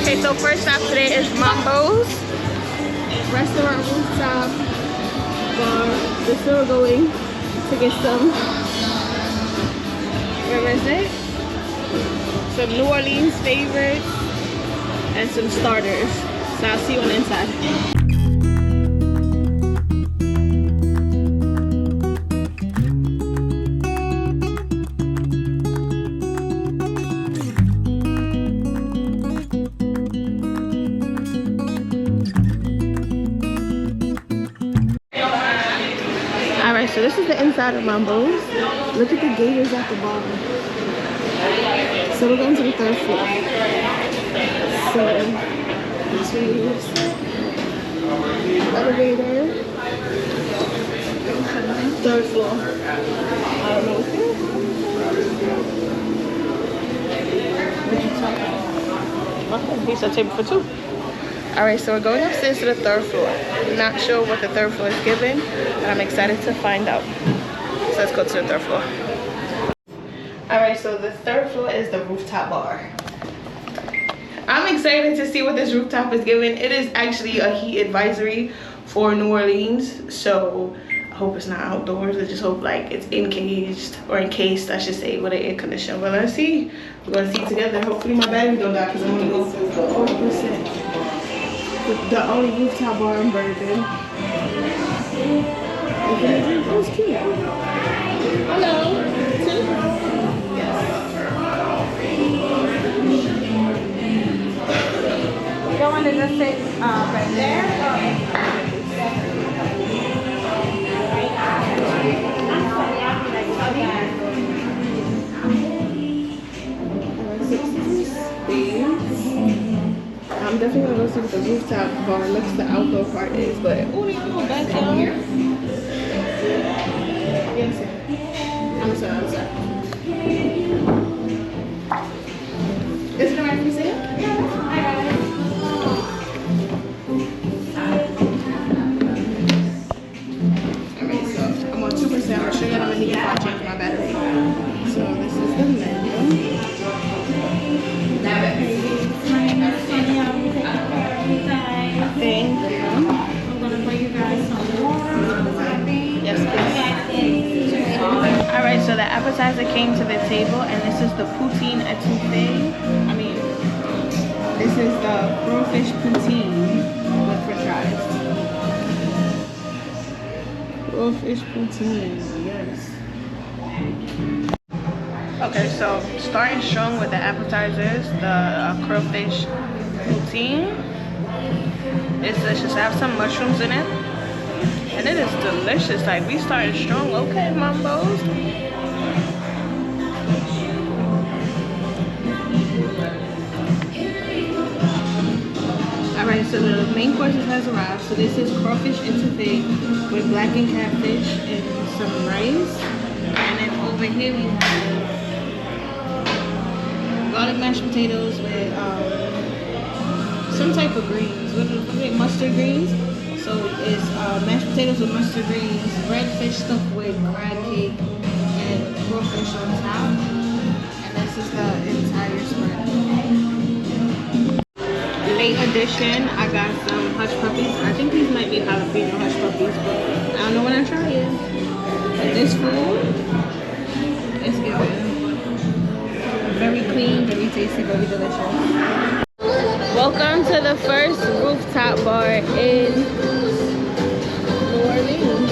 Okay, so first stop today is Mambos restaurant rooftop bar. We're still going to get some, where is it? Some New Orleans favorites and some starters. So I'll see you on the inside. Alright, so this is the inside of Mambos. Look at the gators at the bottom. So we're going to the third floor. So, elevator. Third floor. I don't know what's here. Okay, he said table for two. Alright, so we're going upstairs to the third floor. I'm not sure what the third floor is given, but I'm excited to find out. So let's go to the third floor. Alright, so the third floor is the rooftop bar. I'm excited to see what this rooftop is given. It is actually a heat advisory for New Orleans, so I hope it's not outdoors. I just hope like it's encaged, or encased I should say, with an air conditioner. But let's see. We're gonna see together. Hopefully my battery don't die because I'm gonna go 40%. The only rooftop bar in Bourbon. That was cute. Hello. You want to just sit right there? I'm definitely gonna go see what the rooftop bar looks. The outdoor part is, but oh, they have a little backyard. Yes, I'm sorry. Is it alright if you see it? Alright, so I'm on 2%. I'm sure that I'm gonna need to change my battery. So this is the menu. Thank you. I'm gonna bring you guys some water. Yes, please. Alright, so the appetizer came to the table, and this is the poutine etouffee. This is the Crawfish Poutine with french fries. Crawfish Poutine, yes. Okay, so starting strong with the appetizers, the Crawfish Poutine. It's delicious. I have some mushrooms in it, and it is delicious. Like, we started strong. Okay, Mambos. Alright, so the main courses has arrived. So this is crawfish etouffee with blackened catfish and some rice. And then over here we have garlic mashed potatoes with some type of greens. What are they? Mustard greens. So it's mashed potatoes with mustard greens, red fish stuffed with crab cake, and crawfish on top. And this is the entire spread. Late edition, I got some hush puppies. I think these might be jalapeno hush puppies, but I don't know when I try it. But this food is good. Very clean, very tasty, very delicious. Welcome to the first rooftop bar in New Orleans.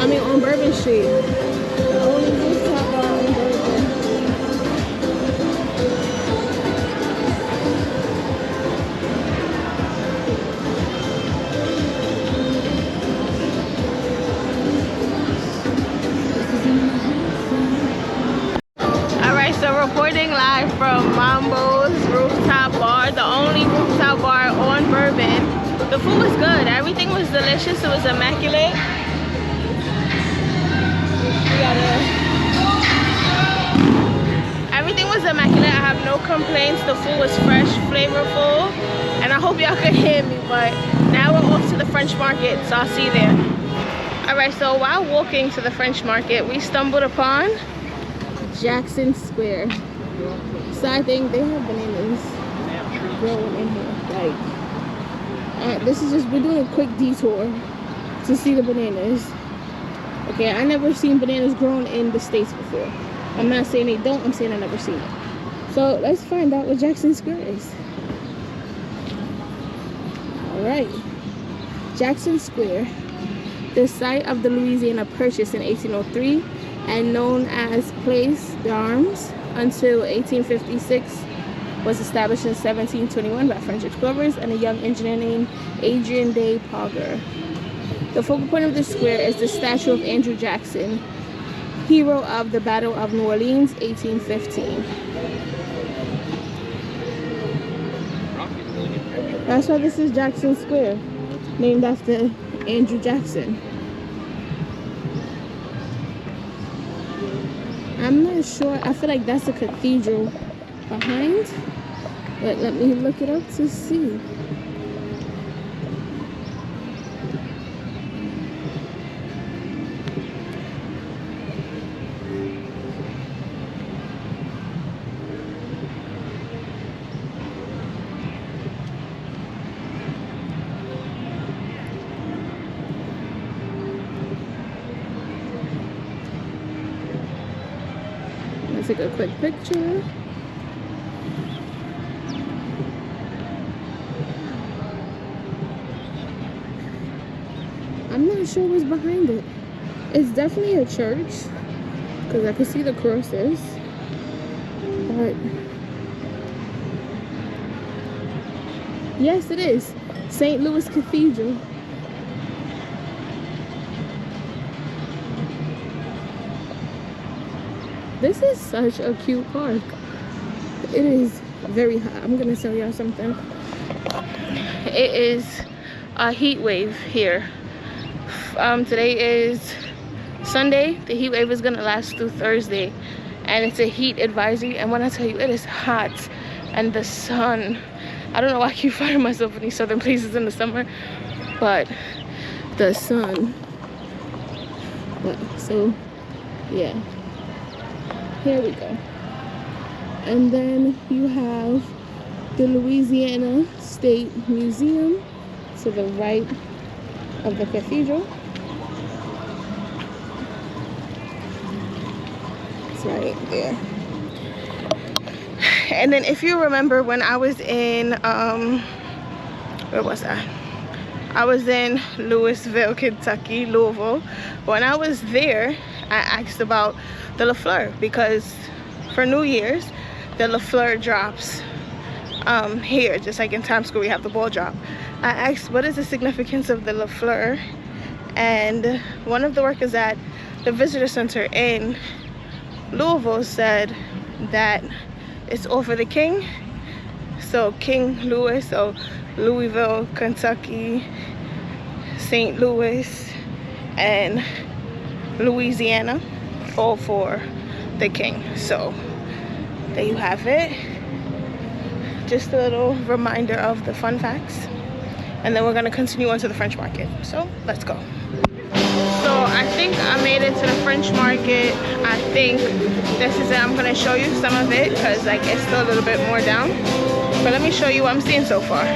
On Bourbon Street. The only rooftop bar in Bourbon. Alright, so reporting live from Mambos Rooftop Bar, the only rooftop bar on Bourbon. The food was good. Everything was delicious. It was immaculate. Everything was immaculate. I have no complaints. The food was fresh, flavorful, and I hope y'all could hear me. But now we're off to the French market, so I'll see you there. Alright, so while walking to the French market, we stumbled upon Jackson Square. So I think they have bananas. growing in here. Like, this is just, we're doing a quick detour to see the bananas. Okay, I never seen bananas grown in the States before. I'm not saying they don't, I'm saying I never seen it. So let's find out what Jackson Square is. Alright. Jackson Square, the site of the Louisiana Purchase in 1803 and known as Place d'Armes until 1856, was established in 1721 by French explorers and a young engineer named Adrien de Pogger. The focal point of the square is the statue of Andrew Jackson, hero of the Battle of New Orleans, 1815. That's why this is Jackson Square, named after Andrew Jackson. I'm not sure, I feel like that's a cathedral behind, but let me look it up to see. Take a quick picture. I'm not sure what's behind it. It's definitely a church because I can see the crosses, but yes, it is St. Louis Cathedral. This is such a cute park. It is very hot. I'm gonna tell y'all something. It is a heat wave here. Today is Sunday. The heat wave is gonna last through Thursday, and it's a heat advisory. And when I tell you, it is hot, and the sun. I don't know why I keep finding myself in these southern places in the summer, but the sun. So, yeah. Here we go. And then you have the Louisiana State Museum to the right of the cathedral. It's right there. And then if you remember when I was in, where was I? I was in Louisville, Kentucky, Louisville. When I was there, I asked about the LaFleur because for New Year's, the LaFleur drops here, just like in Times Square we have the ball drop. I asked what is the significance of the LaFleur, and one of the workers at the visitor center in Louisville said that it's all for the king. So King Louis, so Louisville, Kentucky, St. Louis, and Louisiana, all for the king. So there you have it. Just a little reminder of the fun facts, and then we're going to continue on to the French market. So let's go. So I think I made it to the French market. I think this is it. I'm going to show you some of it because like it's still a little bit more down, but let me show you what I'm seeing so far.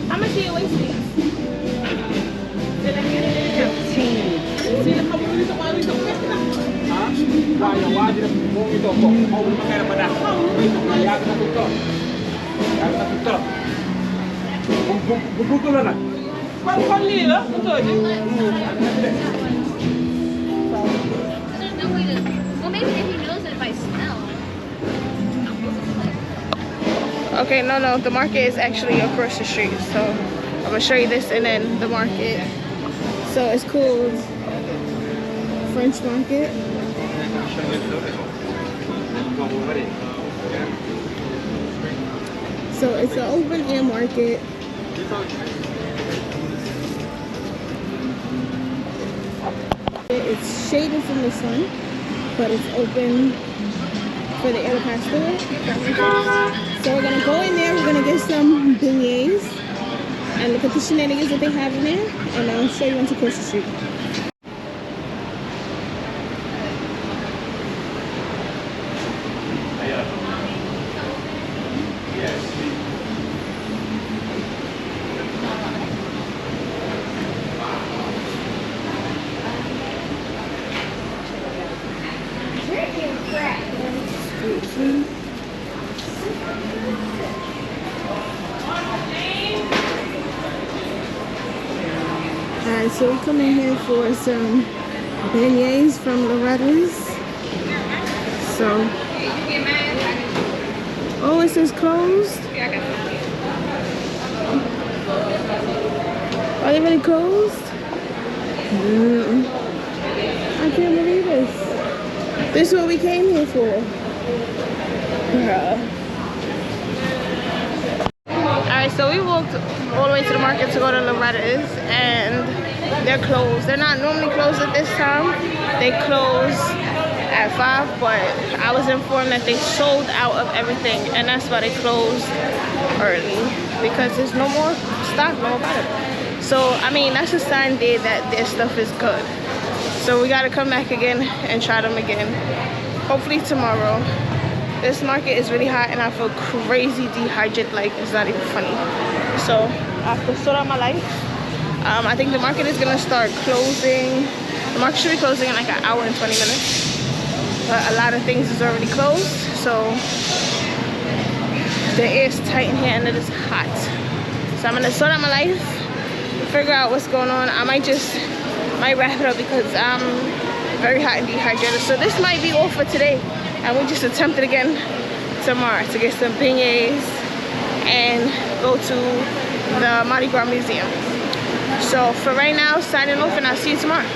How much do you waste these? 15. Well, maybe if he knows it by smell. Okay, no, the market is actually across the street, so I'm gonna show you this and then the market. So it's called French Market. So it's an open air market. It's shaded from the sun, but it's open for the air to pass through. So we're gonna go in there, we're gonna get some beignets, and look at the shenanigans that they have in there, and I'll show you onto Coastal Street. Alright, so we come in here for some beignets from Loretta's. So, oh, it says closed. Are they really closed? I can't believe this. This is what we came here for. Alright, so we walked all the way to the market to go to Loretta's, and they're closed. They're not normally closed at this time. They close at 5, but I was informed that they sold out of everything, and that's why they closed early, because there's no more stock, no more product. So, I mean, that's a sign there that their stuff is good. So we gotta come back again and try them again. Hopefully tomorrow. This market is really hot and I feel crazy dehydrated, like it's not even funny. So I have to sort out my life. I think the market is gonna start closing. The market should be closing in like an hour and 20 minutes. But a lot of things is already closed. So the air is tight in here and it is hot. So I'm gonna sort out my life, figure out what's going on. I might wrap it up because I'm very hot and dehydrated. So this might be all for today. And we just attempt it again tomorrow to get some beignets and go to the Mardi Gras Museum. So for right now, signing off, and I'll see you tomorrow.